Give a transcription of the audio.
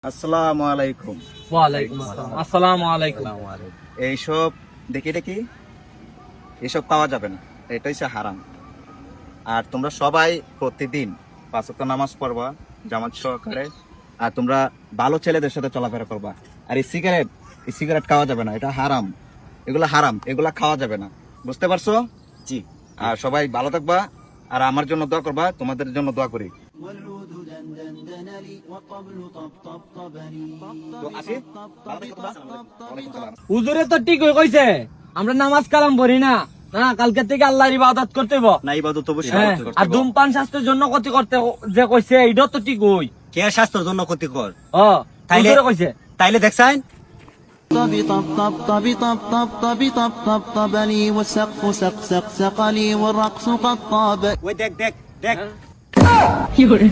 আসসালামু আলাইকুম। ওয়ালাইকুম আসসালাম। আসসালামু আলাইকুম। এইসব দেখি এইসব পাওয়া যাবে না, এটা হচ্ছে হারাম। আর তোমরা সবাই প্রতিদিন 5 ওয়াক্ত নামাজ পড়বা জামাত সহকারে, আর তোমরা ভালো ছেলেদের সাথে চলাফেরা করবা। আর এই সিগারেট খাওয়া যাবে না, এটা হারাম। এগুলা খাওয়া যাবে না, বুঝতে পারছো? জি। আর সবাই ভালো থাকবা, আর আমার জন্য দোয়া করবা, তোমাদের জন্য দোয়া করি। তো আসি, ভালো থেকো তোমরা। ওয়ালাইকুম সালাম। হুজুরে তো ঠিক কইছে, আমরা নামাজ কালাম পড়ি না। না, কালকে থেকে আল্লাহর ইবাদত করতে হইব। না, ইবাদত অবশ্যই হ্যাঁ, করতে আর হবে। ধূমপান স্বাস্থ্যের জন্য ক্ষতি করতে যে কইছে এইটা তো ঠিক হই। কে স্বাস্থ্যের জন্য ক্ষতিকর? তাইলে হুজুরে কইছে। তাইলে দেখছেন طب طب طب طب طب طب طب طب طب طبني والسقف سق سق سقني والرقص قد طاب ওই দেখ দেখ দেখ কি করে